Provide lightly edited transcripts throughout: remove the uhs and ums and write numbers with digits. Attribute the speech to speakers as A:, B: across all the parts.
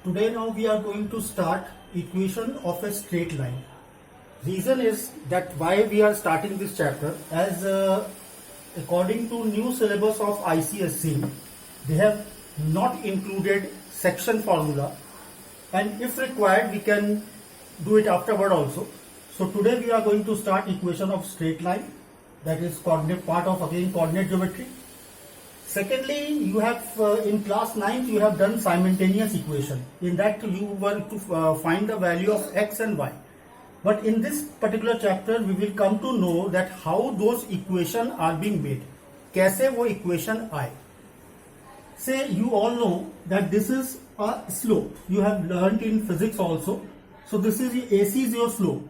A: Today now we are going to start equation of a straight line. Reason is that why we are starting this chapter as according to new syllabus of ICSE they have not included section formula, and if required we can do it afterward also. So today we are going to start equation of straight line, that is coordinate part of again coordinate geometry. Secondly, you have in class 9th you have done simultaneous equation. In that you were to find the value of x and y. But in this particular chapter we will come to know that how those equation are being made. कैसे वो equation आए. Say you all know that this is a slope. You have learnt in physics also. So this is AC is your slope.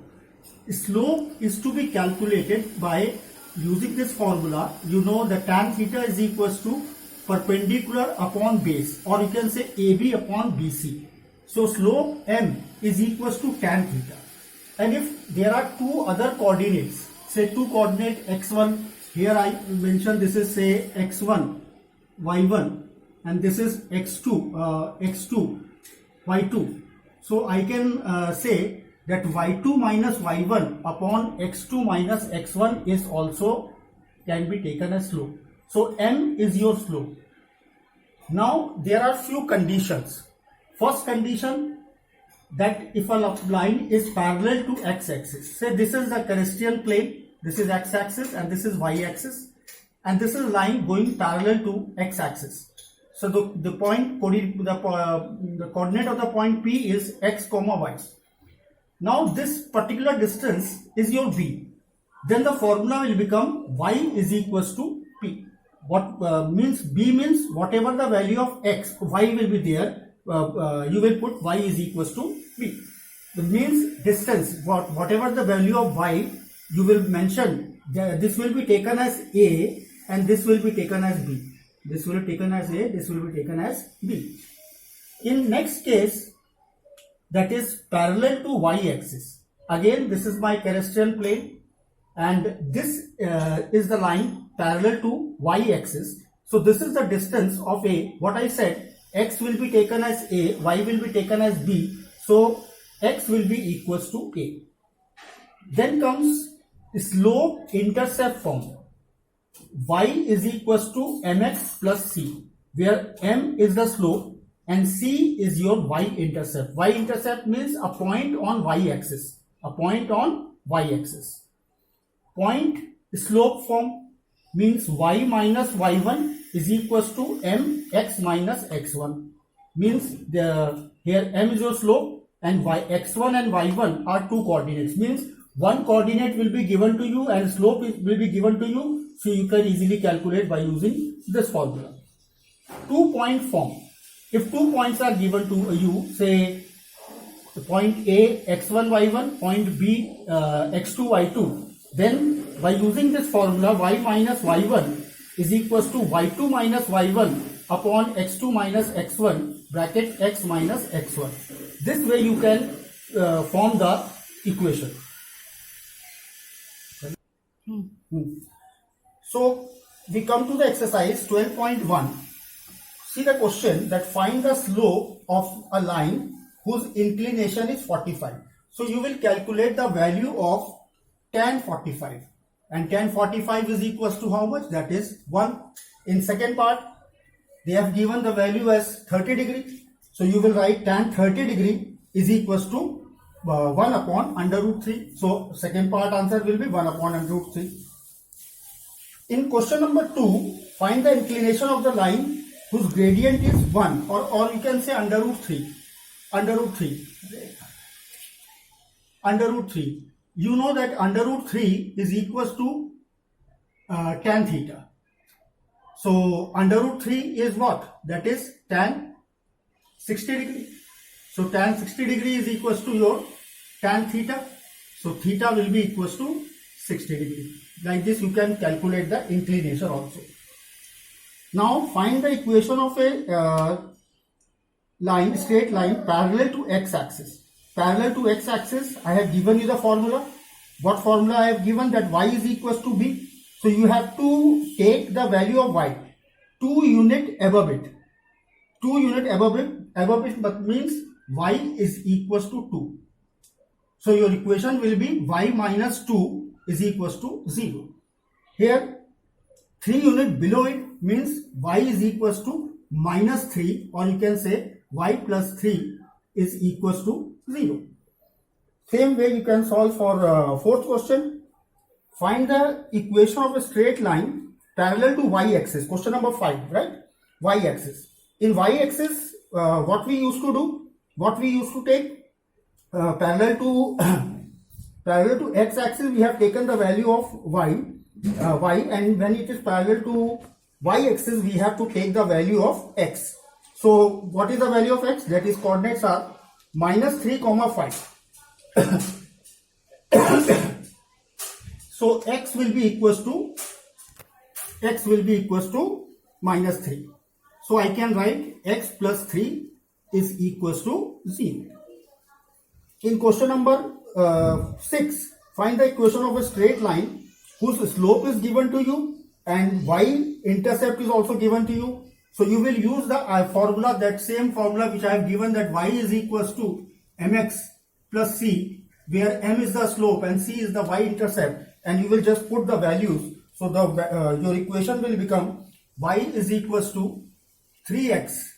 A: Slope is to be calculated by using this formula. You know that tan theta is equals to perpendicular upon base, or you can say AB upon BC. So slope M is equals to tan theta. And if there are two other coordinates, say two coordinate x1, here I mention this is say x1, y1, and this is x2, y2. So I can say that y2 minus y1 upon x2 minus x1 is also can be taken as slope. So M is your slope. Now there are few conditions. First condition, that if a line is parallel to x-axis, say this is the Cartesian plane, this is x-axis and this is y-axis, and this is line going parallel to x-axis. So the coordinate of the point P is x comma y. Now this particular distance is your B. Then the formula will become y is equals to P. What means B means whatever the value of x, y will be there. You will put y is equals to B. It means distance, whatever the value of y, you will mention this will be taken as A and this will be taken as B. This will be taken as A, this will be taken as B. In next case, that is parallel to y-axis. Again, this is my Cartesian plane and this is the line parallel to y-axis. So this is the distance of A. What I said, x will be taken as A, y will be taken as B. So x will be equals to A. Then comes slope intercept form. Y is equals to mx plus c, where m is the slope and c is your y-intercept. Y-intercept means a point on y-axis. A point on y-axis. Point slope form means y minus y1 is equals to mx minus x1. Means here m is your slope and x1 and y1 are two coordinates. Means one coordinate will be given to you and slope will be given to you. So you can easily calculate by using this formula. 2-point form. If 2 points are given to you, say the point A x1 y1, point B x2 y2, then by using this formula y minus y1 is equals to y2 minus y1 upon x2 minus x1 bracket x minus x1. This way you can form the equation. So we come to the exercise 12.1. See the question that find the slope of a line whose inclination is 45. So you will calculate the value of tan 45, and tan 45 is equals to how much? That is 1. In second part they have given the value as 30 degree. So you will write tan 30 degree is equals to 1 upon under root 3. So second part answer will be 1 upon under root 3. In question number 2, find the inclination of the line whose gradient is 1, or you can say under root 3. Under root 3. Under root 3. You know that under root 3 is equals to tan theta. So under root 3 is what? That is tan 60 degree. So tan 60 degree is equals to your tan theta. So theta will be equals to 60 degree. Like this you can calculate the inclination also. Now find the equation of a line, straight line parallel to x-axis. Parallel to x-axis, I have given you the formula. What formula I have given? That y is equals to b. So you have to take the value of y 2 unit above it. 2 unit above it above it means y is equals to 2. So your equation will be y minus 2 is equals to 0. Here 3 unit below it means y is equals to minus 3, or you can say y plus 3 is equals to 0. Same way you can solve for fourth question. Find the equation of a straight line parallel to y-axis. Question number 5, right? Y-axis. In y-axis, what we used to do? What we used to take parallel to x-axis, we have taken the value of y, and when it is parallel to y-axis, we have to take the value of x. So what is the value of x? That is coordinates are minus 3, 5. So x will be equals to minus 3. So I can write x plus 3 is equals to 0. In question number 6, find the equation of a straight line whose slope is given to you and y-intercept is also given to you. So you will use the formula, that same formula which I have given, that y is equals to mx plus c, where m is the slope and c is the y-intercept, and you will just put the values. So the your equation will become y is equals to 3x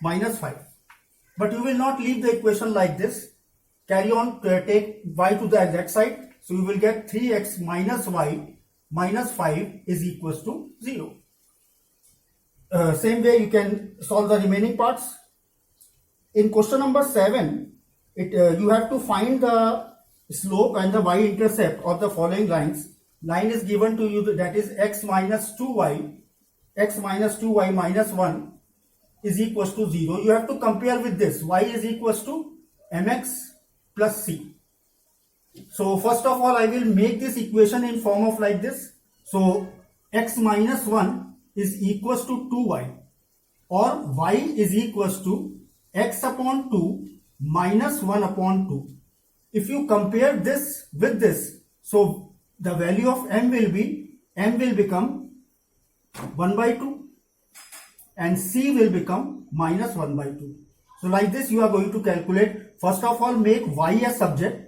A: minus 5. But you will not leave the equation like this. Carry on, take y to the exact side. So you will get 3x minus y minus 5 is equals to 0. Same way you can solve the remaining parts. In question number 7, you have to find the slope and the y-intercept of the following lines. Line is given to you, that is x minus 2y minus 1 is equals to 0. You have to compare with this. Y is equals to mx plus c. So first of all, I will make this equation in form of like this. So x minus 1 is equals to 2y, or y is equals to x upon 2 minus 1 upon 2. If you compare this with this, so the value of m will become 1 by 2 and c will become minus 1 by 2. So like this you are going to calculate. First of all, make y as subject.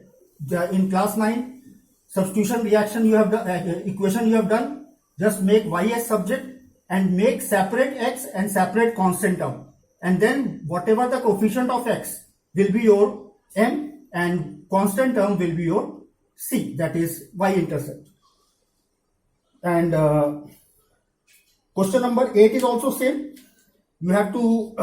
A: In class 9 substitution reaction you have done, equation you have done. Just make y as subject and make separate x and separate constant term, and then whatever the coefficient of x will be your m and constant term will be your c, that is y-intercept. And question number 8 is also same. You have to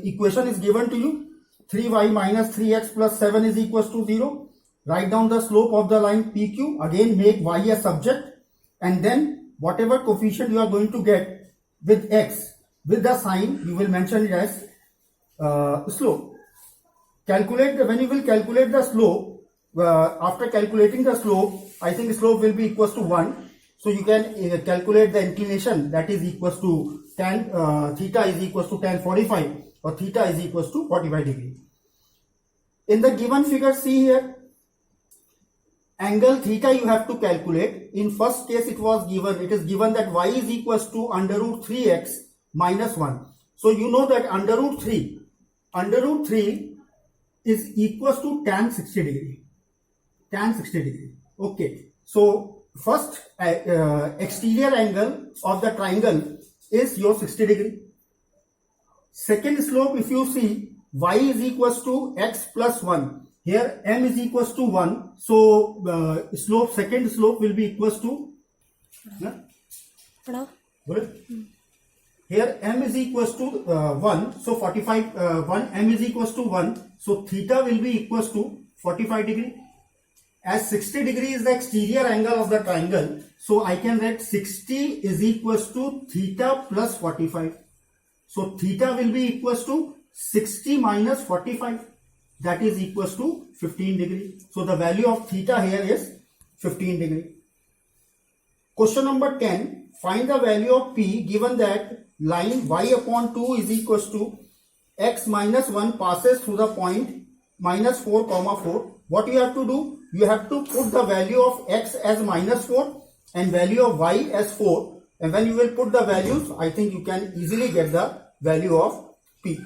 A: equation is given to you, 3y minus 3x plus 7 is equals to 0. Write down the slope of the line PQ. Again make y as subject, and then whatever coefficient you are going to get with x, with the sign, you will mention it as slope. Calculate, when you will calculate the slope, after calculating the slope, I think the slope will be equals to 1. So you can calculate the inclination, that is equals to tan theta is equals to tan 45, or theta is equals to 45 degree. In the given figure, see here, angle theta you have to calculate. In first case it is given that y is equals to under root 3x minus 1. So you know that under root 3 is equals to tan 60 degree. Okay. So first exterior angle of the triangle is your 60 degree. Second slope, if you see, y is equals to x plus 1. Here m is equals to 1. So second slope will be equals to here m is equals to 1. So 45 m is equals to 1. So theta will be equals to 45 degree. As 60 degree is the exterior angle of the triangle, so I can write 60 is equals to theta plus 45. So theta will be equals to 60 minus 45. That is equals to 15 degree. So the value of theta here is 15 degree. Question number 10. Find the value of P given that line y upon 2 is equals to x minus 1 passes through the point minus 4, 4. What you have to do? You have to put the value of x as minus 4 and value of y as 4. And when you will put the values, I think you can easily get the value of P.